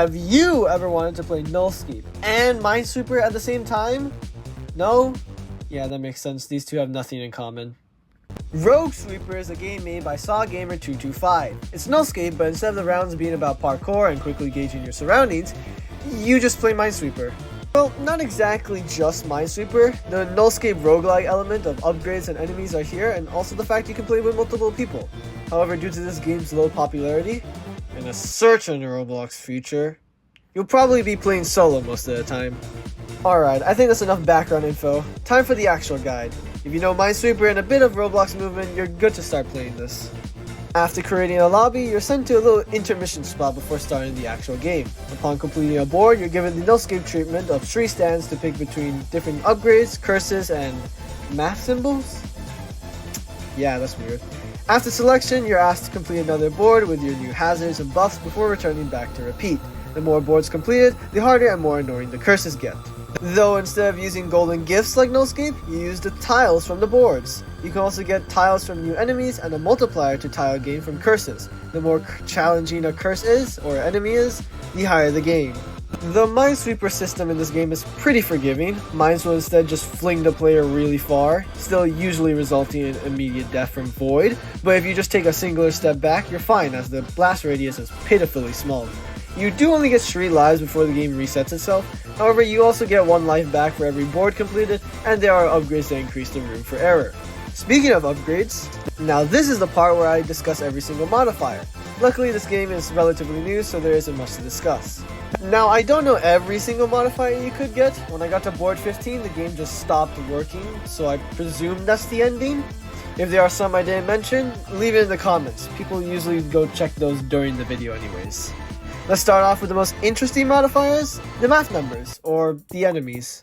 Have you ever wanted to play Nullscape and Minesweeper at the same time? No? Yeah, that makes sense. These two have nothing in common. RogueSweeper is a game made by SawGamer225. It's Nullscape, but instead of the rounds being about parkour and quickly gauging your surroundings, you just play Minesweeper. Well, not exactly just Minesweeper. The Nullscape roguelike element of upgrades and enemies are here, and also the fact you can play with multiple people. However, due to this game's low popularity, and a certain Roblox future, you'll probably be playing solo most of the time. Alright, I think that's enough background info. Time for the actual guide. If you know Minesweeper and a bit of Roblox movement, you're good to start playing this. After creating a lobby, you're sent to a little intermission spot before starting the actual game. Upon completing a board, you're given the Nullscape treatment of tree stands to pick between different upgrades, curses, and math symbols? Yeah, that's weird. After selection, you're asked to complete another board with your new hazards and buffs before returning back to repeat. The more boards completed, the harder and more annoying the curses get. Though instead of using golden gifts like Nullscape, you use the tiles from the boards. You can also get tiles from new enemies and a multiplier to tile gain from curses. The more challenging a curse is, or enemy is, the higher the gain. The Minesweeper system in this game is pretty forgiving. Mines will instead just fling the player really far, still usually resulting in immediate death from void, but if you just take a singular step back, you're fine as the blast radius is pitifully small. You do only get 3 lives before the game resets itself, however you also get 1 life back for every board completed, and there are upgrades that increase the room for error. Speaking of upgrades, now this is the part where I discuss every single modifier. Luckily this game is relatively new, so there isn't much to discuss. Now I don't know every single modifier you could get. When I got to board 15 the game just stopped working, so I presume that's the ending. If there are some I didn't mention, leave it in the comments. People usually go check those during the video anyways. Let's start off with the most interesting modifiers, the math numbers, or the enemies.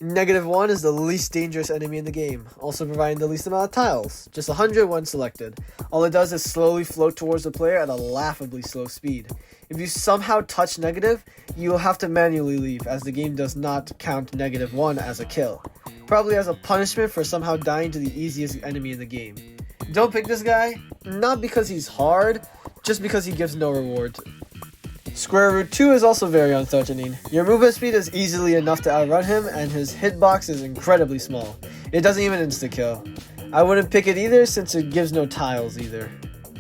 -1 is the least dangerous enemy in the game, also providing the least amount of tiles, just 100 when selected. All it does is slowly float towards the player at a laughably slow speed. If you somehow touch negative, you will have to manually leave, as the game does not count -1 as a kill. Probably as a punishment for somehow dying to the easiest enemy in the game. Don't pick this guy, not because he's hard, just because he gives no reward. Square root 2 is also very unthreatening. Your movement speed is easily enough to outrun him, and his hitbox is incredibly small. It doesn't even insta-kill. I wouldn't pick it either since it gives no tiles either.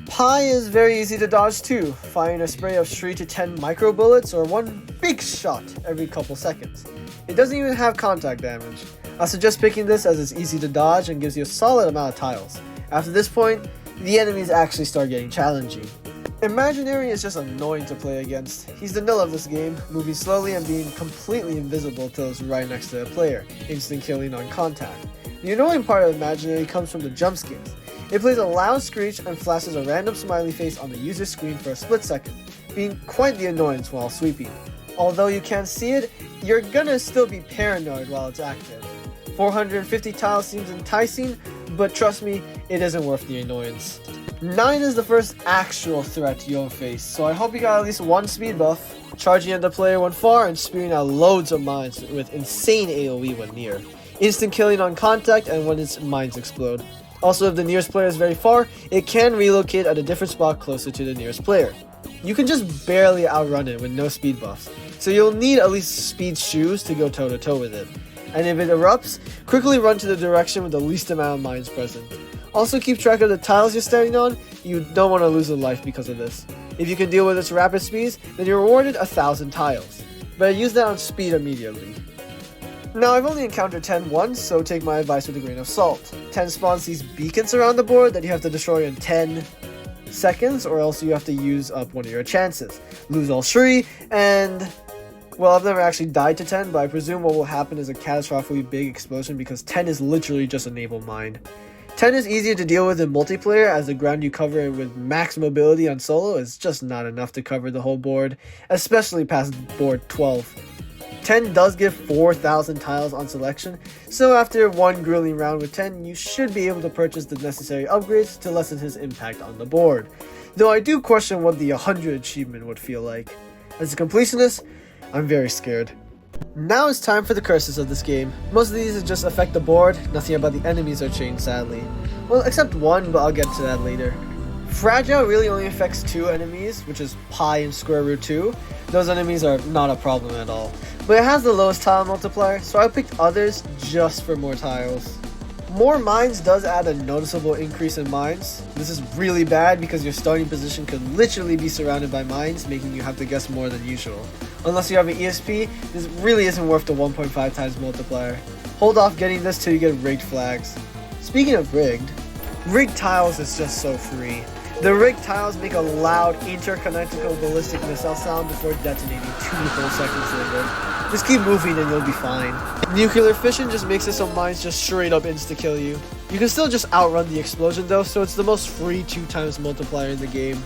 Pi is very easy to dodge too, firing a spray of 3 to 10 micro bullets or 1 big shot every couple seconds. It doesn't even have contact damage. I suggest picking this as it's easy to dodge and gives you a solid amount of tiles. After this point, the enemies actually start getting challenging. Imaginary is just annoying to play against. He's the null of this game, moving slowly and being completely invisible till it's right next to the player, instant killing on contact. The annoying part of Imaginary comes from the jump scares. It plays a loud screech and flashes a random smiley face on the user's screen for a split second, being quite the annoyance while sweeping. Although you can't see it, you're gonna still be paranoid while it's active. 450 tiles seems enticing, but trust me, it isn't worth the annoyance. 9 is the first actual threat you'll face, so I hope you got at least 1 speed buff, charging at the player when far and spewing out loads of mines with insane AoE when near. Instant killing on contact and when its mines explode. Also, if the nearest player is very far, it can relocate at a different spot closer to the nearest player. You can just barely outrun it with no speed buffs, so you'll need at least speed shoes to go toe to toe with it. And if it erupts, quickly run to the direction with the least amount of mines present. Also keep track of the tiles you're standing on. You don't want to lose a life because of this. If you can deal with its rapid speeds, then you're rewarded 1,000 tiles. But use that on speed immediately. Now I've only encountered 10 once, so take my advice with a grain of salt. 10 spawns these beacons around the board that you have to destroy in 10 seconds, or else you have to use up one of your chances. Lose all 3, and well, I've never actually died to 10, but I presume what will happen is a catastrophically big explosion because 10 is literally just a naval mine. 10 is easier to deal with in multiplayer, as the ground you cover with max mobility on solo is just not enough to cover the whole board, especially past board 12. 10 does give 4,000 tiles on selection, so after one grueling round with 10, you should be able to purchase the necessary upgrades to lessen his impact on the board. Though I do question what the 100 achievement would feel like. As a completionist, I'm very scared. Now it's time for the curses of this game. Most of these just affect the board, nothing about the enemies are changed sadly. Well, except one, but I'll get to that later. Fragile really only affects 2 enemies, which is pi and square root 2. Those enemies are not a problem at all. But it has the lowest tile multiplier, so I picked others just for more tiles. More mines does add a noticeable increase in mines. This is really bad because your starting position could literally be surrounded by mines, making you have to guess more than usual. Unless you have an ESP, this really isn't worth the 1.5 times multiplier. Hold off getting this till you get rigged flags. Speaking of rigged tiles is just so free. The rigged tiles make a loud interconnectical ballistic missile sound before detonating 2 whole seconds later. Just keep moving and you'll be fine. Nuclear fission just makes it so mines just straight up insta-kill you. You can still just outrun the explosion though, so it's the most free 2 times multiplier in the game.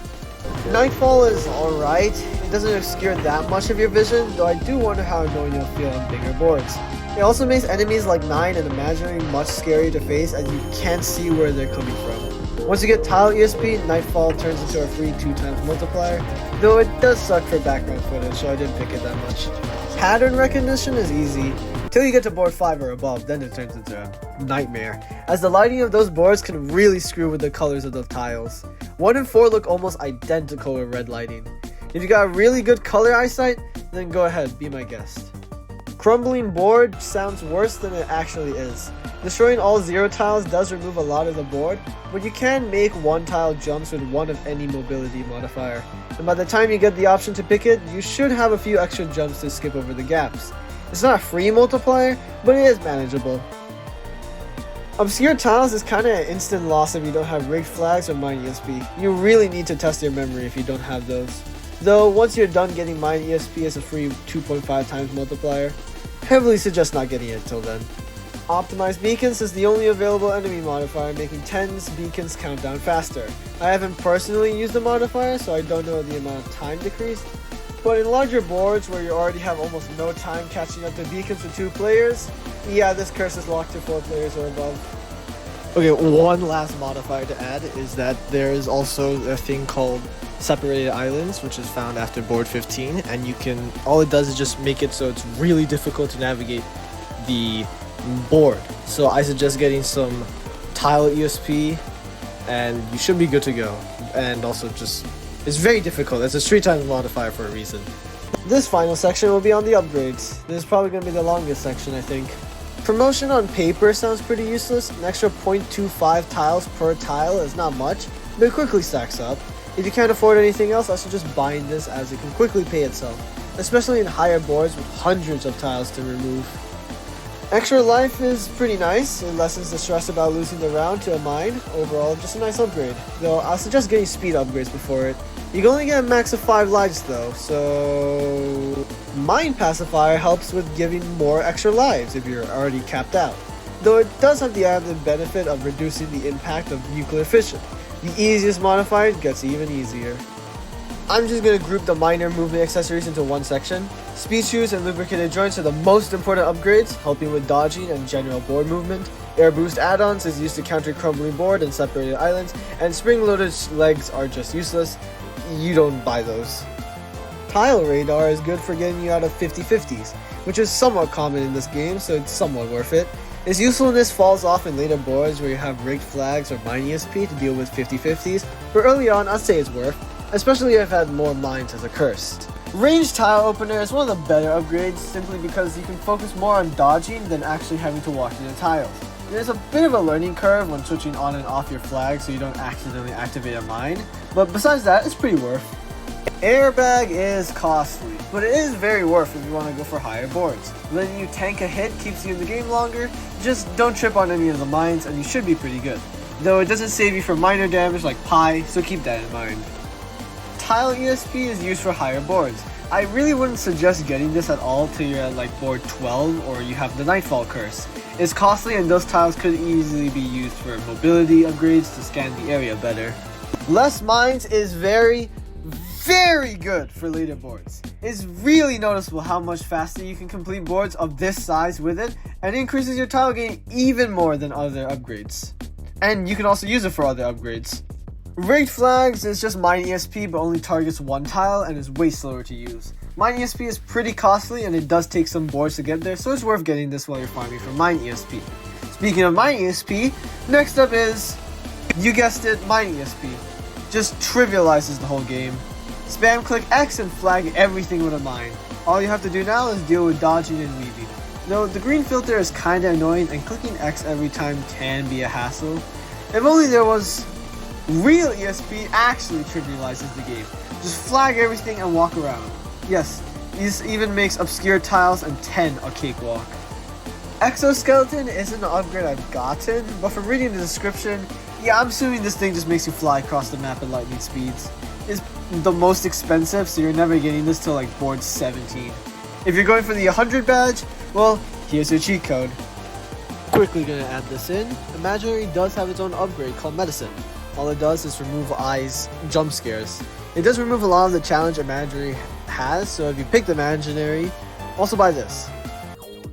Nightfall is alright. It doesn't obscure that much of your vision, though I do wonder how annoying you'll feel on bigger boards. It also makes enemies like 9 and Imaginary much scarier to face as you can't see where they're coming from. Once you get Tile ESP, Nightfall turns into a free 2 times multiplier, though it does suck for background footage, so I didn't pick it that much. Pattern recognition is easy, till you get to board 5 or above, then it turns into a nightmare, as the lighting of those boards can really screw with the colors of the tiles. 1 and 4 look almost identical with red lighting. If you got really good color eyesight, then go ahead, be my guest. Crumbling board sounds worse than it actually is. Destroying all 0 tiles does remove a lot of the board, but you can make 1 tile jumps with 1 of any mobility modifier. And by the time you get the option to pick it, you should have a few extra jumps to skip over the gaps. It's not a free multiplier, but it is manageable. Obscure tiles is kinda an instant loss if you don't have rigged flags or mine ESP. You really need to test your memory if you don't have those. Though once you're done getting mine ESP as a free 2.5 times multiplier, heavily suggest not getting it till then. Optimized Beacons is the only available enemy modifier, making 10's beacons count down faster. I haven't personally used the modifier, so I don't know the amount of time decreased, but in larger boards where you already have almost no time catching up to beacons with 2 players, yeah, this curse is locked to 4 players or above. Okay, one last modifier to add is that there is also a thing called Separated Islands, which is found after board 15, and you can, all it does is just make it so it's really difficult to navigate the board. So I suggest getting some tile ESP and you should be good to go. And also just, it's very difficult. It's a 3 times modifier for a reason. This final section will be on the upgrades. This is probably going to be the longest section, I think. Promotion on paper sounds pretty useless. An extra 0.25 tiles per tile is not much, but it quickly stacks up. If you can't afford anything else, I suggest buying this as it can quickly pay itself, especially in higher boards with hundreds of tiles to remove. Extra life is pretty nice. It lessens the stress about losing the round to a mine. Overall, just a nice upgrade. Though, I'll suggest getting speed upgrades before it. You can only get a max of 5 lives though, so... Mine Pacifier helps with giving more extra lives if you're already capped out. Though it does have the added benefit of reducing the impact of nuclear fission. The easiest modifier gets even easier. I'm just going to group the minor movement accessories into one section. Speed shoes and lubricated joints are the most important upgrades, helping with dodging and general board movement. Air boost add-ons is used to counter crumbling board and separated islands, and spring-loaded legs are just useless. You don't buy those. Tile radar is good for getting you out of 50-50s, which is somewhat common in this game, so it's somewhat worth it. Its usefulness falls off in later boards where you have rigged flags or mine ESP to deal with 50-50s, but early on I'd say it's worth, especially if it had more mines as a curse. Ranged tile opener is one of the better upgrades simply because you can focus more on dodging than actually having to walk into tiles. There's a bit of a learning curve when switching on and off your flag so you don't accidentally activate a mine, but besides that, it's pretty worth. Airbag is costly, but it is very worth if you want to go for higher boards. Letting you tank a hit keeps you in the game longer, just don't trip on any of the mines and you should be pretty good. Though it doesn't save you from minor damage like Pi, so keep that in mind. Tile ESP is used for higher boards. I really wouldn't suggest getting this at all till you're at like board 12 or you have the Nightfall curse. It's costly and those tiles could easily be used for mobility upgrades to scan the area better. Less mines is very good for later boards. It's really noticeable how much faster you can complete boards of this size with it, and increases your tile gain even more than other upgrades. And you can also use it for other upgrades. Rigged flags is just mine ESP but only targets 1 tile and is way slower to use. Mine ESP is pretty costly and it does take some boards to get there, so it's worth getting this while you're farming for mine ESP. Speaking of mine ESP, next up is, you guessed it, mine ESP. just trivializes the whole game. Spam click X and flag everything with a mine. All you have to do now is deal with dodging and weaving. Though the green filter is kinda annoying and clicking X every time can be a hassle. If only there was real ESP actually trivializes the game. Just flag everything and walk around. Yes, this even makes obscure tiles and 10 a cakewalk. Exoskeleton isn't an upgrade I've gotten, but from reading the description, yeah, I'm assuming this thing just makes you fly across the map at lightning speeds. It's the most expensive, so you're never getting this till like board 17. If you're going for the 100 badge, well, here's your cheat code. Quickly gonna add this in. Imaginary does have its own upgrade called Medicine. All it does is remove eyes jump scares. It does remove a lot of the challenge Imaginary has, so if you pick the Imaginary, also buy this.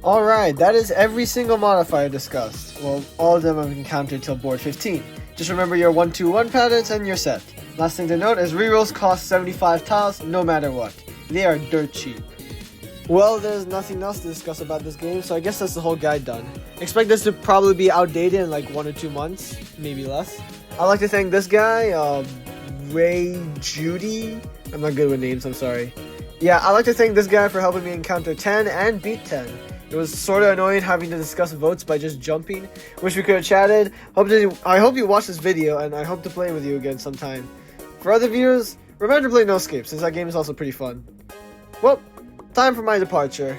Alright, that is every single modifier discussed. Well, all of them I've encountered till board 15. Just remember your 1-2-1 patterns and you're set. Last thing to note is rerolls cost 75 tiles no matter what. They are dirt cheap. Well, there's nothing else to discuss about this game, so I guess that's the whole guide done. Expect this to probably be outdated in like 1 or 2 months, maybe less. I'd like to thank this guy, Ray Judy. I'm not good with names, I'm sorry. Yeah, I'd like to thank this guy for helping me encounter 10 and beat 10. It was sort of annoying having to discuss votes by just jumping. Wish we could have chatted. I hope you watched this video, and I hope to play with you again sometime. For other viewers, remember to play No Escape, since that game is also pretty fun. Well, time for my departure.